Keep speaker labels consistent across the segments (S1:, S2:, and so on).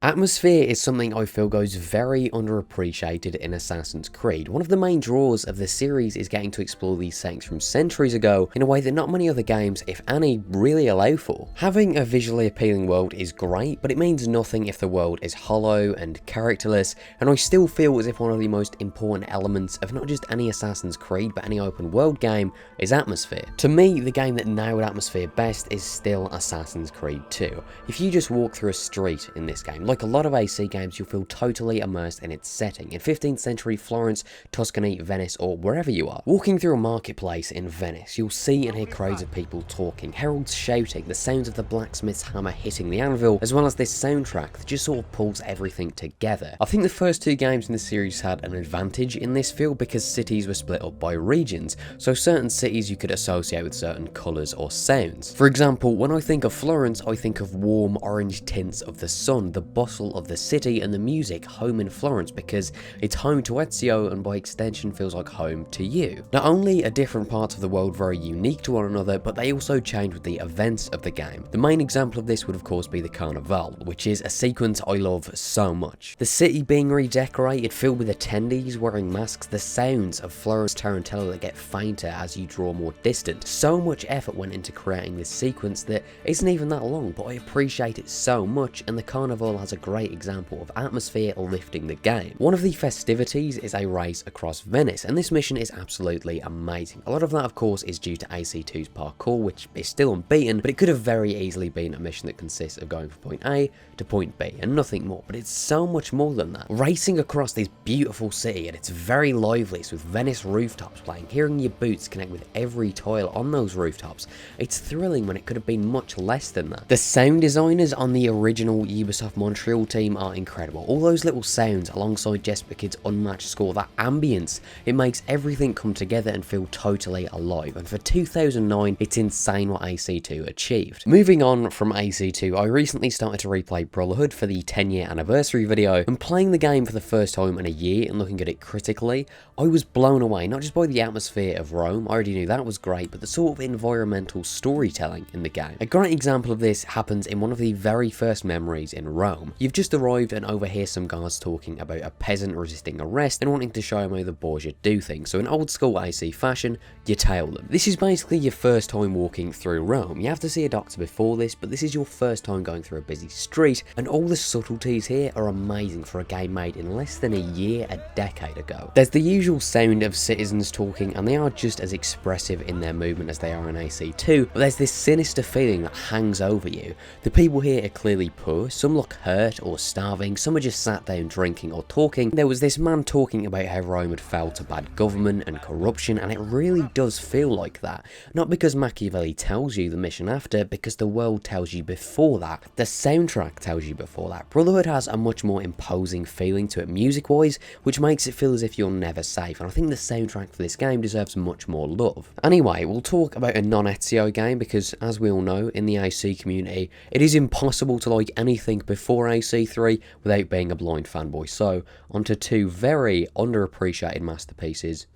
S1: Atmosphere is something I feel goes very underappreciated in Assassin's Creed. One of the main draws of the series is getting to explore these settings from centuries ago in a way that not many other games, if any, really allow for. Having a visually appealing world is great, but it means nothing if the world is hollow and characterless, and I still feel as if one of the most important elements of not just any Assassin's Creed but any open world game is atmosphere. To me, the game that nailed atmosphere best is still Assassin's Creed 2. If you just walk through a street in this game, like a lot of AC games, you'll feel totally immersed in its setting, in 15th century Florence, Tuscany, Venice, or wherever you are. Walking through a marketplace in Venice, you'll see and hear crowds of people talking, heralds shouting, the sounds of the blacksmith's hammer hitting the anvil, as well as this soundtrack that just sort of pulls everything together. I think the first two games in the series had an advantage in this field because cities were split up by regions, so certain cities you could associate with certain colours or sounds. For example, when I think of Florence, I think of warm orange tints of the sun, the bustle of the city, and the music home in Florence because it's home to Ezio and by extension feels like home to you. Not only are different parts of the world very unique to one another, but they also change with the events of the game. The main example of this would of course be the Carnival, which is a sequence I love so much. The city being redecorated, filled with attendees wearing masks, the sounds of Florence tarantella that get fainter as you draw more distant. So much effort went into creating this sequence that isn't even that long, but I appreciate it so much, and the Carnival has a great example of atmosphere lifting the game. One of the festivities is a race across Venice, and this mission is absolutely amazing. A lot of that of course is due to AC2's parkour, which is still unbeaten, but it could have very easily been a mission that consists of going from point A to point B and nothing more, but it's so much more than that. Racing across this beautiful city, and it's very lively, with Venice rooftops playing, hearing your boots connect with every tile on those rooftops. It's thrilling when it could have been much less than that. The sound designers on the original Ubisoft Montreal team are incredible. All those little sounds alongside Jesper Kid's unmatched score, that ambience, it makes everything come together and feel totally alive, and for 2009 it's insane what AC2 achieved. Moving on from AC2, I recently started to replay Brotherhood for the 10-year anniversary video, and playing the game for the first time in a year and looking at it critically, I was blown away, not just by the atmosphere of Rome, I already knew that was great, but the sort of environmental storytelling in the game. A great example of this happens in one of the very first memories in Rome. You've just arrived and overhear some guards talking about a peasant resisting arrest and wanting to show him how the Borgia do things, so in old school AC fashion, you tail them. This is basically your first time walking through Rome. You have to see a doctor before this, but this is your first time going through a busy street, and all the subtleties here are amazing for a game made in less than a year, a decade ago. There's the usual sound of citizens talking, and they are just as expressive in their movement as they are in AC2, but there's this sinister feeling that hangs over you. The people here are clearly poor, some look hurt or starving, some are just sat down drinking or talking. There was this man talking about how Rome had fell to bad government and corruption, and it really does feel like that. Not because Machiavelli tells you the mission after, because the world tells you before that. The soundtrack tells you before that. Brotherhood has a much more imposing feeling to it music-wise, which makes it feel as if you're never safe, and I think the soundtrack for this game deserves much more love. Anyway, we'll talk about a non-Ezio game, because as we all know, in the AC community, it is impossible to like anything before AC3 without being a blind fanboy. So, onto two very underappreciated masterpieces,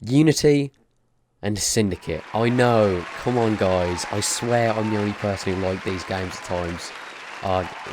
S1: Unity and Syndicate. I know, come on guys, I swear I'm the only person who likes these games at times.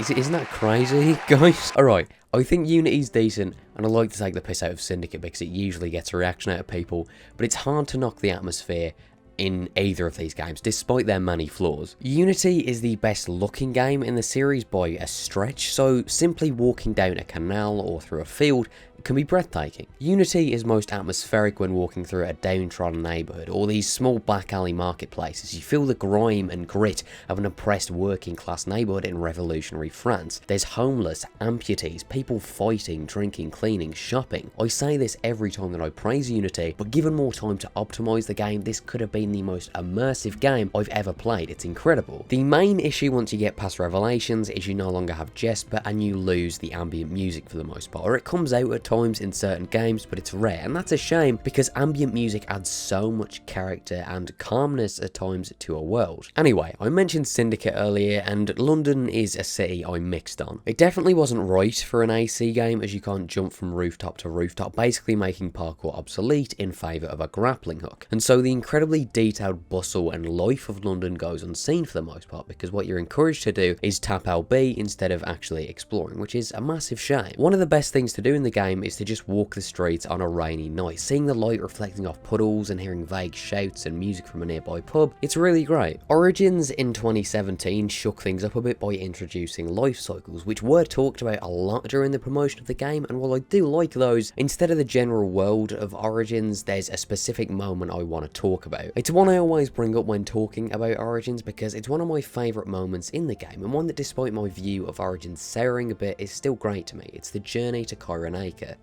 S1: Isn't that crazy, guys? Alright, I think Unity's decent, and I like to take the piss out of Syndicate because it usually gets a reaction out of people, but it's hard to knock the atmosphere in either of these games, despite their many flaws. Unity is the best looking game in the series by a stretch, so simply walking down a canal or through a field can be breathtaking. Unity is most atmospheric when walking through a downtrodden neighbourhood or these small back alley marketplaces. You feel the grime and grit of an oppressed working class neighbourhood in revolutionary France. There's homeless, amputees, people fighting, drinking, cleaning, shopping. I say this every time that I praise Unity, but given more time to optimise the game, this could have been the most immersive game I've ever played. It's incredible. The main issue once you get past Revelations is you no longer have Jesper and you lose the ambient music for the most part, or it comes out at times in certain games, but it's rare, and that's a shame because ambient music adds so much character and calmness at times to a world. Anyway, I mentioned Syndicate earlier, and London is a city I mixed on. It definitely wasn't right for an AC game, as you can't jump from rooftop to rooftop, basically making parkour obsolete in favour of a grappling hook. And so the incredibly detailed bustle and life of London goes unseen for the most part, because what you're encouraged to do is tap LB instead of actually exploring, which is a massive shame. One of the best things to do in the game is to just walk the streets on a rainy night, seeing the light reflecting off puddles and hearing vague shouts and music from a nearby pub. It's really great. Origins in 2017 shook things up a bit by introducing life cycles, which were talked about a lot during the promotion of the game, and while I do like those, instead of the general world of Origins, there's a specific moment I want to talk about. It's one I always bring up when talking about Origins because it's one of my favourite moments in the game, and one that, despite my view of Origins souring a bit, is still great to me. It's the journey to Kyrenaica.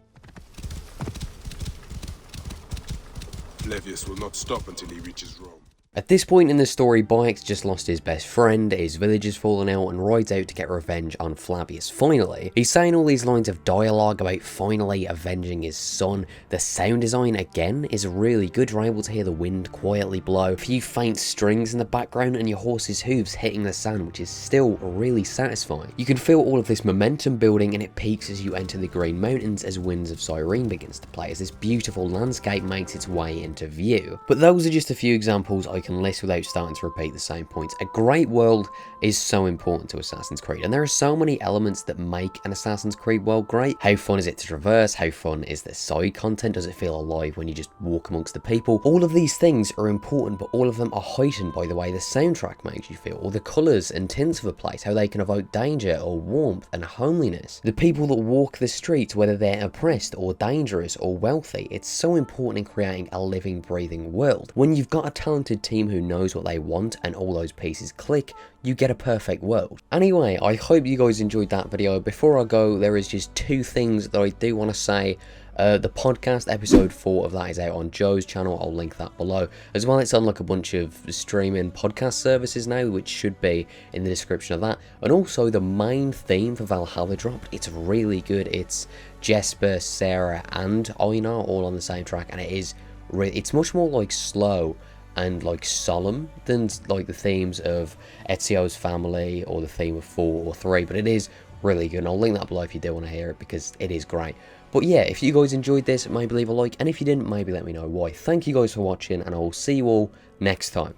S2: Flavius will not stop until he reaches Rome.
S1: At this point in the story, Bayek's just lost his best friend, his village has fallen out, and rides out to get revenge on Flavius. Finally, he's saying all these lines of dialogue about finally avenging his son. The sound design, again, is really good. You're able to hear the wind quietly blow, a few faint strings in the background, and your horse's hooves hitting the sand, which is still really satisfying. You can feel all of this momentum building, and it peaks as you enter the Green Mountains as Winds of Cyrene begins to play, as this beautiful landscape makes its way into view. But those are just a few examples I can list without starting to repeat the same points. A great world is so important to Assassin's Creed, and there are so many elements that make an Assassin's Creed world great. How fun is it to traverse? How fun is the side content? Does it feel alive when you just walk amongst the people? All of these things are important, but all of them are heightened by the way the soundtrack makes you feel, or the colours and tints of a place, how they can evoke danger or warmth and homeliness. The people that walk the streets, whether they're oppressed or dangerous or wealthy, it's so important in creating a living, breathing world. When you've got a talented team who knows what they want and all those pieces click, you get a perfect world. Anyway, I hope you guys enjoyed that video. Before I go, there is just two things that I do want to say. The podcast, episode 4 of that is out on Joe's channel. I'll link that below. As well, it's on like a bunch of streaming podcast services now, which should be in the description of that. And also, the main theme for Valhalla dropped. It's really good. It's Jesper, Sarah, and Einar all on the same track, and it's much more like slow and like solemn than like the themes of Ezio's family or the theme of 4 or 3, but it is really good, and I'll link that below if you do want to hear it, because it is great. But yeah, if you guys enjoyed this, maybe leave a like, and if you didn't, maybe let me know why. Thank you guys for watching, and I will see you all next time.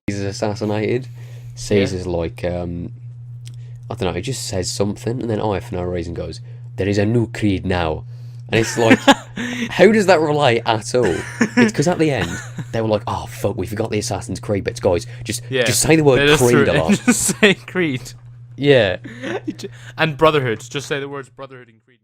S1: Caesar's assassinated. Caesar's like, I don't know, he just says something, and then I, for no reason, goes, "There is a new creed now." And it's like, how does that relate at all? It's because at the end, they were like, "Oh, fuck, we forgot the Assassin's Creed bits, guys. Just say the word creed a lot."
S3: Just say creed.
S1: Yeah.
S3: And brotherhood. Just say the words brotherhood and creed.